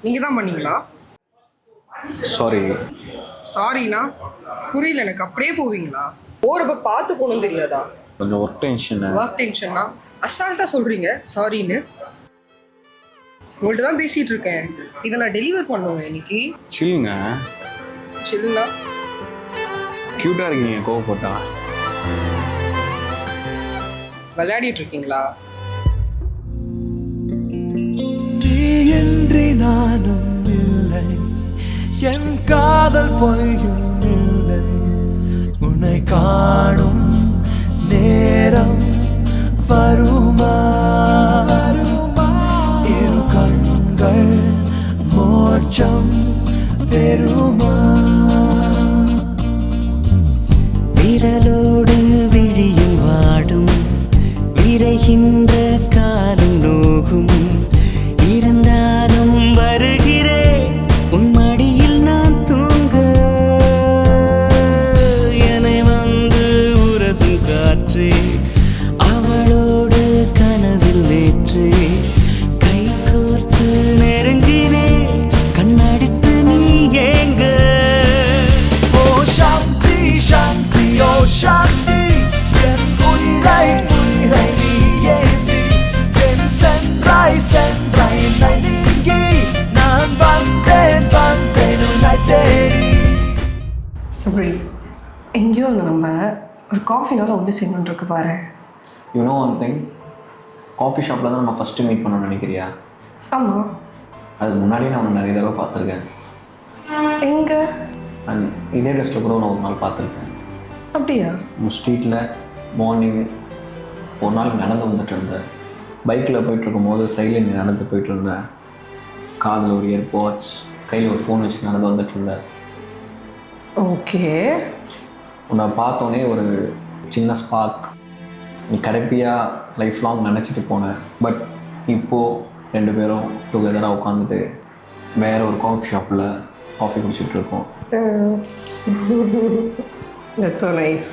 நீங்கள் தான் பண்ணீங்களா? சாரி. சாரிண்ணா புரியல எனக்கு. அப்படியே போவீங்களா? போகிறப்ப பார்த்து போகணும் தெரியாதா? கொஞ்சம் ஒர்க் டென்ஷனு. ஒர்க் டென்ஷன்னா அசால்ட்டாக சொல்கிறீங்க சாரின்னு. உங்கள்கிட்ட தான் பேசிகிட்டு இருக்கேன். இதை நான் டெலிவர் பண்ணுவேங்க இன்னைக்கு. சில்லுங்க. சில்லுண்ணா க்யூட்டாக இருக்கீங்க கோவப்பட்டா. விளையாடிட்டு இருக்கீங்களா? நீயின்றி நானும் இல்லை, என் காதல் பொய்யும் இல்லை. உன்னை காணும் நேரம் வருமா? இரு கண்கள் மோட்சம் பெறுமா? விரலோடு விழியும் வாடும், விரைகின்ற காலும் நோகும். இருந்தாலும் வருகிறேன் உன் மடியில் நான் தூங்க. என்னை வந்து உரசும் காற்றே, அவளோடு கனவில் நேற்றே கை கோர்த்து நெருங்கினே கண்ணடித்து நீ ஏங்க. ஓ சாந்தி சாந்தி ஓ சாந்தி, என் உயிரை உயிரை நீ ஏந்தி, என் சென்றாய் சென்றாய் என்னை நீங்கி, நான் வந்தேன் வந்தேன் உன்னை தேடி. சரி, எங்கேயோ இல்லை, நம்ம ஒரு காஃபினால ஒன்று செய்யணுன்னு இருக்கு பாரு. You know one thing, coffee ஷாப்பில் தான் நம்ம ஃபஸ்ட்டு மீட் பண்ணணும்னு நினைக்கிறியா? ஆமாம். அதுக்கு முன்னாடியே நான் உன்னை நிறைய தடவை பார்த்துருக்கேன். எங்கே? அண்ட் இதே ட்ரெஸ்ட்டில் கூட நான் ஒரு நாள் பார்த்துருக்கேன். அப்படியா? உங்கள் ஸ்ட்ரீட்டில் மார்னிங் ஒரு நாள் நடந்து வந்துட்டு இருந்தேன். பைக்கில் போயிட்டுருக்கும்போது சைடில் நீ நடந்து போயிட்டு இருந்தேன். காதில் ஒரு இயர்பாட்ஸ், கையில் ஒரு ஃபோன் வச்சு நடந்து வந்துட்டு இருந்தேன். ஓகே. உன்னை பார்த்தோன்னே ஒரு சின்ன ஸ்பார்க், நீ கடைப்பியாக லைஃப் லாங் நினச்சிட்டு போனேன். பட் இப்போது ரெண்டு பேரும் டுகெதராக உட்காந்துட்டு வேறு ஒரு காஃபி ஷாப்பில் காஃபி குடிச்சிட்டு இருக்கோம். That's so nice.